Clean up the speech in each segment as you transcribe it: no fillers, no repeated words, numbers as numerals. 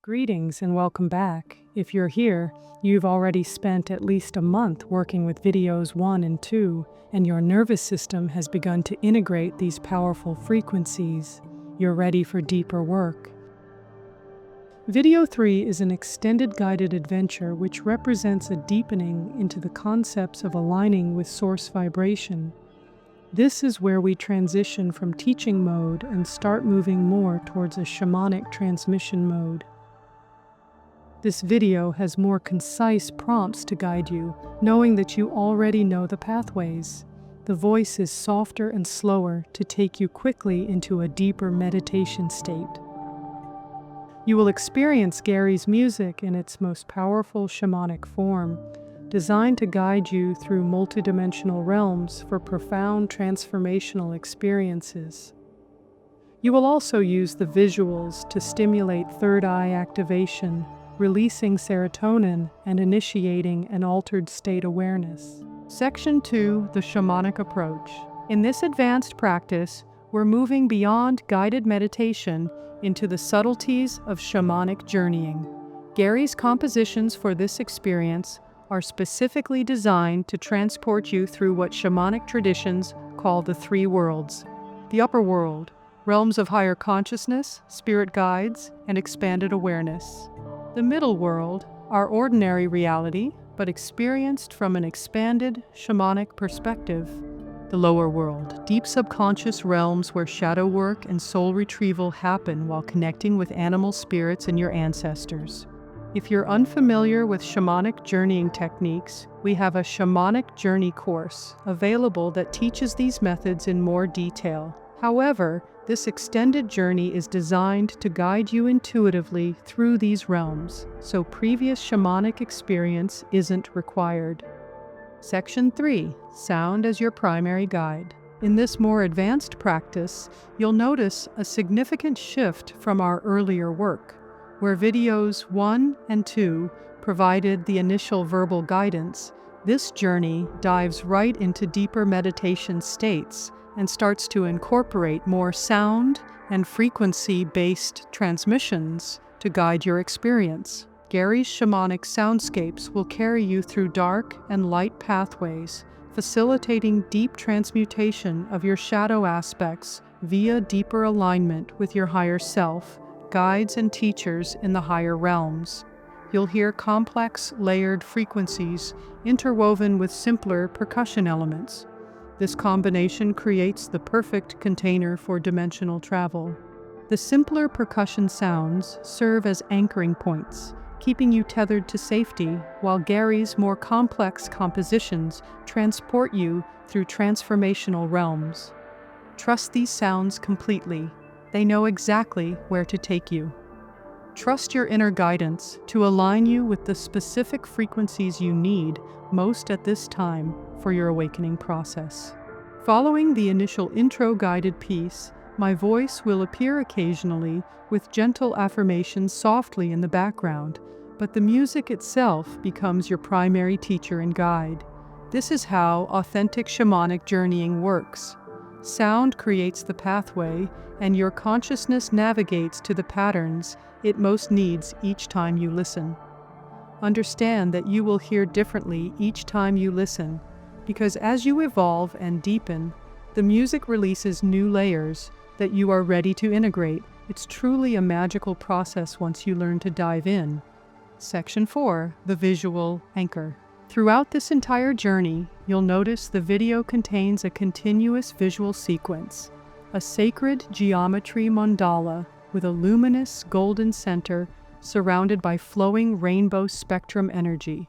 Greetings and welcome back. If you're here, you've already spent at least a month working with videos 1 and 2, and your nervous system has begun to integrate these powerful frequencies. You're ready for deeper work. Video 3 is an extended guided adventure which represents a deepening into the concepts of aligning with source vibration. This is where we transition from teaching mode and start moving more towards a shamanic transmission mode. This video has more concise prompts to guide you, knowing that you already know the pathways. The voice is softer and slower to take you quickly into a deeper meditation state. You will experience Gary's music in its most powerful shamanic form, designed to guide you through multidimensional realms for profound transformational experiences. You will also use the visuals to stimulate third eye activation, releasing serotonin and initiating an altered state awareness. Section 2, the Shamanic Approach. In this advanced practice, we're moving beyond guided meditation into the subtleties of shamanic journeying. Gary's compositions for this experience are specifically designed to transport you through what shamanic traditions call the three worlds: the upper world, realms of higher consciousness, spirit guides, and expanded awareness; the middle world, our ordinary reality, but experienced from an expanded shamanic perspective; the lower world, deep subconscious realms where shadow work and soul retrieval happen while connecting with animal spirits and your ancestors. If you're unfamiliar with shamanic journeying techniques, we have a shamanic journey course available that teaches these methods in more detail. However, this extended journey is designed to guide you intuitively through these realms, so previous shamanic experience isn't required. Section 3, Sound as your primary guide. In this more advanced practice, you'll notice a significant shift from our earlier work, where videos 1 and 2 provided the initial verbal guidance. This journey dives right into deeper meditation states and starts to incorporate more sound and frequency-based transmissions to guide your experience. Gary's shamanic soundscapes will carry you through dark and light pathways, facilitating deep transmutation of your shadow aspects via deeper alignment with your higher self, guides and teachers in the higher realms. You'll hear complex, layered frequencies interwoven with simpler percussion elements. This combination creates the perfect container for dimensional travel. The simpler percussion sounds serve as anchoring points, keeping you tethered to safety, while Gary's more complex compositions transport you through transformational realms. Trust these sounds completely. They know exactly where to take you. Trust your inner guidance to align you with the specific frequencies you need most at this time for your awakening process. Following the initial intro-guided piece, my voice will appear occasionally with gentle affirmations softly in the background, but the music itself becomes your primary teacher and guide. This is how authentic shamanic journeying works. Sound creates the pathway, and your consciousness navigates to the patterns it most needs each time you listen. Understand that you will hear differently each time you listen, because as you evolve and deepen, the music releases new layers that you are ready to integrate. It's truly a magical process once you learn to dive in. Section 4, the Visual Anchor. Throughout this entire journey, you'll notice the video contains a continuous visual sequence, a sacred geometry mandala with a luminous golden center surrounded by flowing rainbow spectrum energy.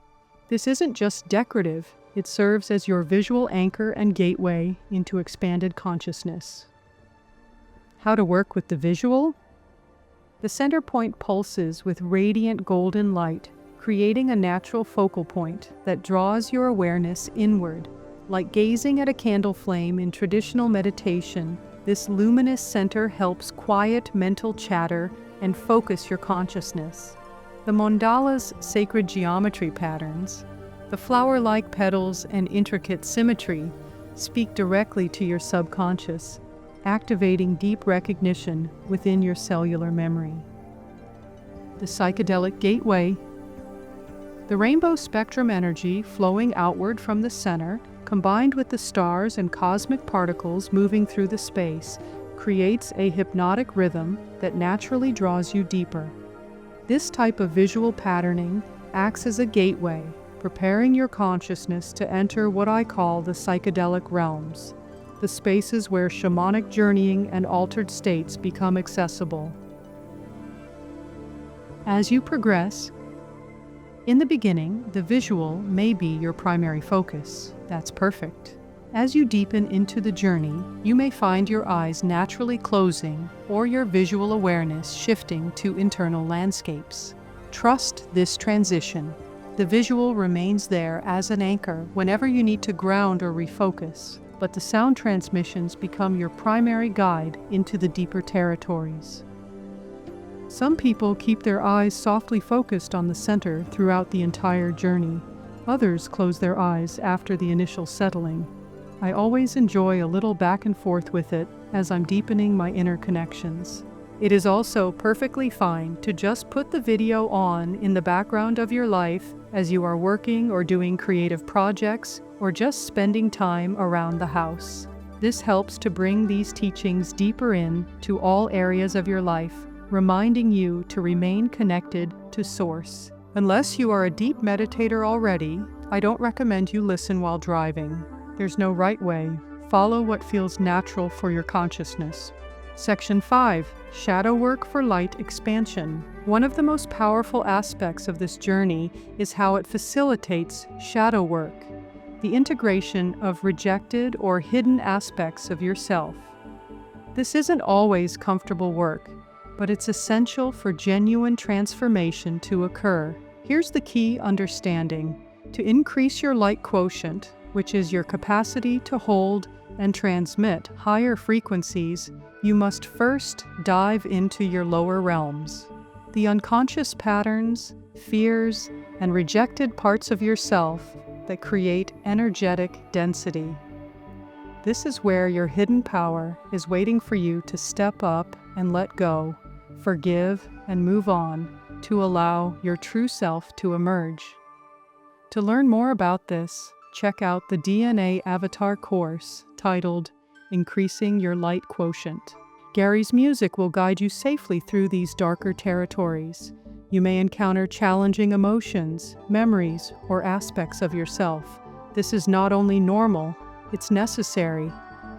This isn't just decorative, it serves as your visual anchor and gateway into expanded consciousness. How to work with the visual? The center point pulses with radiant golden light, creating a natural focal point that draws your awareness inward. Like gazing at a candle flame in traditional meditation, this luminous center helps quiet mental chatter and focus your consciousness. The mandala's sacred geometry patterns, the flower-like petals and intricate symmetry, speak directly to your subconscious, activating deep recognition within your cellular memory. The psychedelic gateway. The rainbow spectrum energy flowing outward from the center, combined with the stars and cosmic particles moving through the space, creates a hypnotic rhythm that naturally draws you deeper. This type of visual patterning acts as a gateway, preparing your consciousness to enter what I call the psychedelic realms, the spaces where shamanic journeying and altered states become accessible. As you progress, in the beginning, the visual may be your primary focus. That's perfect. As you deepen into the journey, you may find your eyes naturally closing or your visual awareness shifting to internal landscapes. Trust this transition. The visual remains there as an anchor whenever you need to ground or refocus, but the sound transmissions become your primary guide into the deeper territories. Some people keep their eyes softly focused on the center throughout the entire journey. Others close their eyes after the initial settling. I always enjoy a little back and forth with it as I'm deepening my inner connections. It is also perfectly fine to just put the video on in the background of your life as you are working or doing creative projects or just spending time around the house. This helps to bring these teachings deeper in to all areas of your life, reminding you to remain connected to Source. Unless you are a deep meditator already, I don't recommend you listen while driving. There's no right way. Follow what feels natural for your consciousness. Section 5. Shadow work for light expansion. One of the most powerful aspects of this journey is how it facilitates shadow work, the integration of rejected or hidden aspects of yourself. This isn't always comfortable work, but it's essential for genuine transformation to occur. Here's the key understanding. To increase your light quotient, which is your capacity to hold and transmit higher frequencies, you must first dive into your lower realms. The unconscious patterns, fears, and rejected parts of yourself that create energetic density. This is where your hidden power is waiting for you to step up and let go, forgive, and move on to allow your true self to emerge. To learn more about this, check out the DNA Avatar course titled Increasing Your Light Quotient. Gary's music will guide you safely through these darker territories. You may encounter challenging emotions, memories, or aspects of yourself. This is not only normal, it's necessary.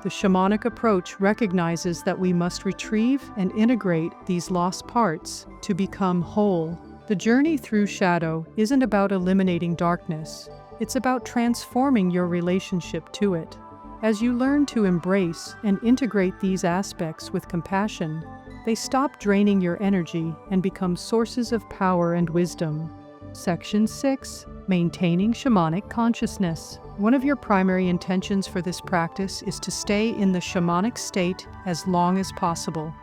The shamanic approach recognizes that we must retrieve and integrate these lost parts to become whole. The journey through shadow isn't about eliminating darkness. It's about transforming your relationship to it. As you learn to embrace and integrate these aspects with compassion, they stop draining your energy and become sources of power and wisdom. Section 6. Maintaining shamanic consciousness. One of your primary intentions for this practice is to stay in the shamanic state as long as possible.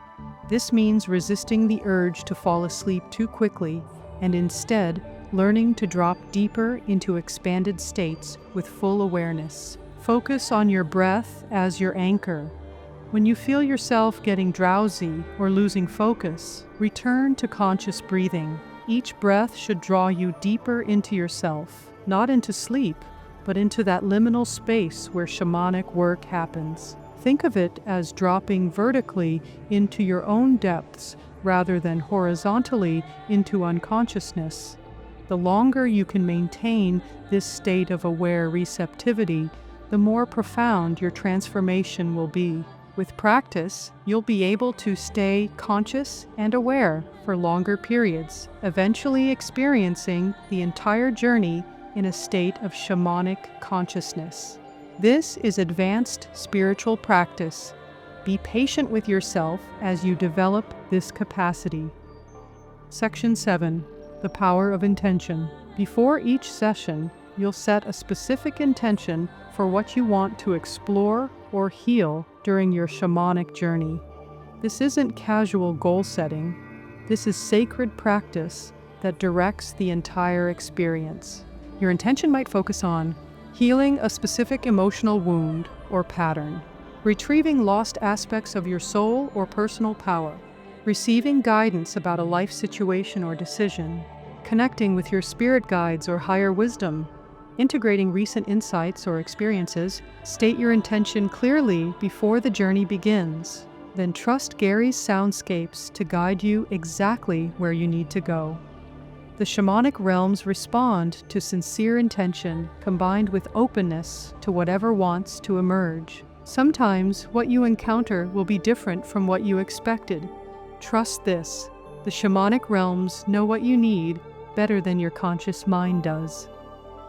This means resisting the urge to fall asleep too quickly and instead learning to drop deeper into expanded states with full awareness. Focus on your breath as your anchor. When you feel yourself getting drowsy or losing focus, return to conscious breathing. Each breath should draw you deeper into yourself, not into sleep, but into that liminal space where shamanic work happens. Think of it as dropping vertically into your own depths rather than horizontally into unconsciousness. The longer you can maintain this state of aware receptivity, the more profound your transformation will be. With practice, you'll be able to stay conscious and aware for longer periods, eventually experiencing the entire journey in a state of shamanic consciousness. This is advanced spiritual practice. Be patient with yourself as you develop this capacity. Section 7. The power of intention. Before each session, you'll set a specific intention for what you want to explore or heal during your shamanic journey. This isn't casual goal setting. This is sacred practice that directs the entire experience. Your intention might focus on healing a specific emotional wound or pattern, retrieving lost aspects of your soul or personal power, receiving guidance about a life situation or decision, connecting with your spirit guides or higher wisdom, integrating recent insights or experiences. State your intention clearly before the journey begins. Then trust Gary's soundscapes to guide you exactly where you need to go. The shamanic realms respond to sincere intention combined with openness to whatever wants to emerge. Sometimes what you encounter will be different from what you expected. Trust this. The shamanic realms know what you need better than your conscious mind does.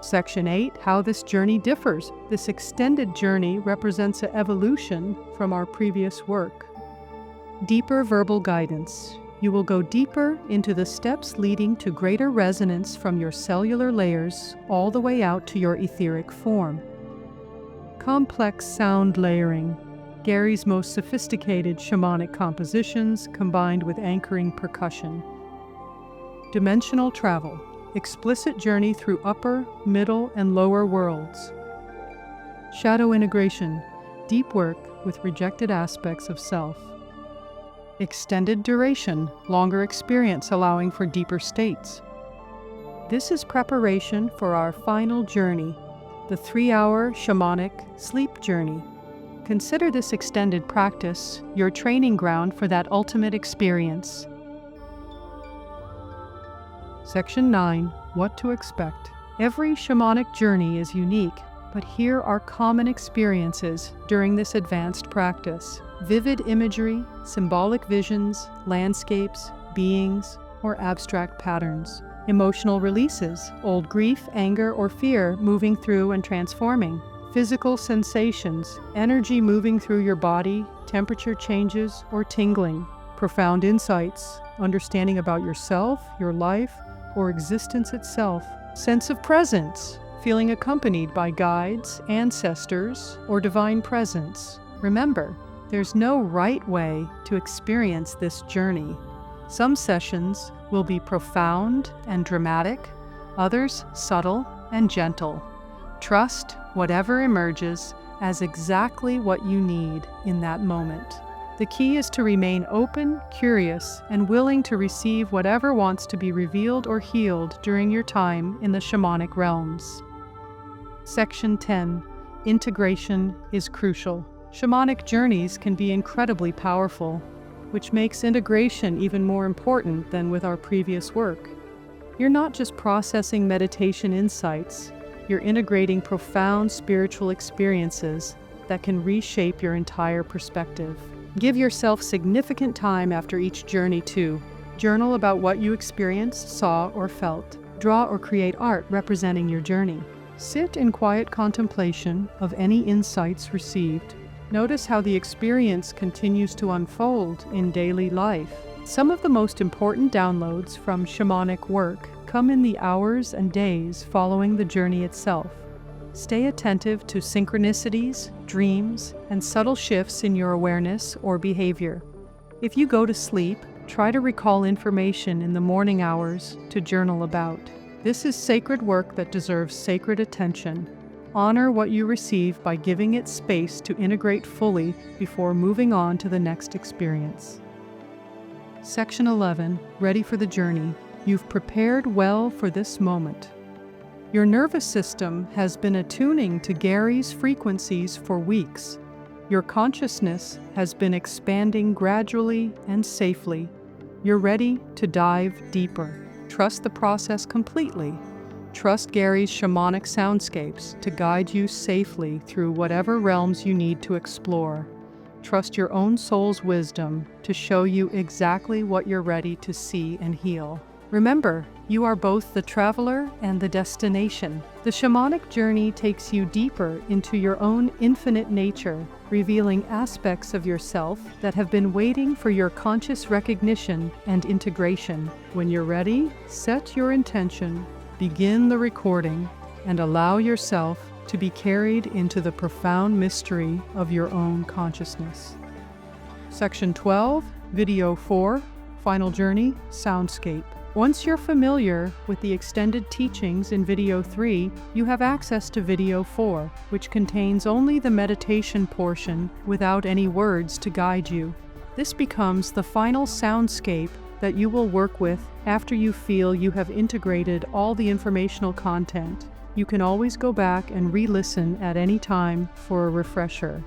Section 8, how this journey differs. This extended journey represents an evolution from our previous work. Deeper verbal guidance. You will go deeper into the steps leading to greater resonance from your cellular layers all the way out to your etheric form. Complex sound layering. Gary's most sophisticated shamanic compositions combined with anchoring percussion. Dimensional travel. Explicit journey through upper, middle, and lower worlds. Shadow integration. Deep work with rejected aspects of self. Extended duration. Longer experience allowing for deeper states. This is preparation for our final journey, the 3-hour shamanic sleep journey. Consider this extended practice your training ground for that ultimate experience. Section 9, what to expect. Every shamanic journey is unique, but here are common experiences during this advanced practice. Vivid imagery, symbolic visions, landscapes, beings, or abstract patterns. Emotional releases, old grief, anger, or fear moving through and transforming. Physical sensations, energy moving through your body, temperature changes, or tingling. Profound insights, understanding about yourself, your life, or existence itself. Sense of presence, feeling accompanied by guides, ancestors, or divine presence. Remember, there's no right way to experience this journey. Some sessions will be profound and dramatic, others subtle and gentle. Trust whatever emerges as exactly what you need in that moment. The key is to remain open, curious, and willing to receive whatever wants to be revealed or healed during your time in the shamanic realms. Section 10. Integration is crucial. Shamanic journeys can be incredibly powerful, which makes integration even more important than with our previous work. You're not just processing meditation insights, you're integrating profound spiritual experiences that can reshape your entire perspective. Give yourself significant time after each journey too. Journal about what you experienced, saw, or felt. Draw or create art representing your journey. Sit in quiet contemplation of any insights received. Notice how the experience continues to unfold in daily life. Some of the most important downloads from shamanic work come in the hours and days following the journey itself. Stay attentive to synchronicities, dreams, and subtle shifts in your awareness or behavior. If you go to sleep, try to recall information in the morning hours to journal about. This is sacred work that deserves sacred attention. Honor what you receive by giving it space to integrate fully before moving on to the next experience. Section 11. Ready for the journey. You've prepared well for this moment. Your nervous system has been attuning to Gary's frequencies for weeks. Your consciousness has been expanding gradually and safely. You're ready to dive deeper. Trust the process completely. Trust Gary's shamanic soundscapes to guide you safely through whatever realms you need to explore. Trust your own soul's wisdom to show you exactly what you're ready to see and heal. Remember, you are both the traveler and the destination. The shamanic journey takes you deeper into your own infinite nature, revealing aspects of yourself that have been waiting for your conscious recognition and integration. When you're ready, set your intention, begin the recording, and allow yourself to be carried into the profound mystery of your own consciousness. Section 12, Video 4, Final Journey, Soundscape. Once you're familiar with the extended teachings in Video 3, you have access to Video 4, which contains only the meditation portion without any words to guide you. This becomes the final soundscape that you will work with after you feel you have integrated all the informational content. You can always go back and re-listen at any time for a refresher.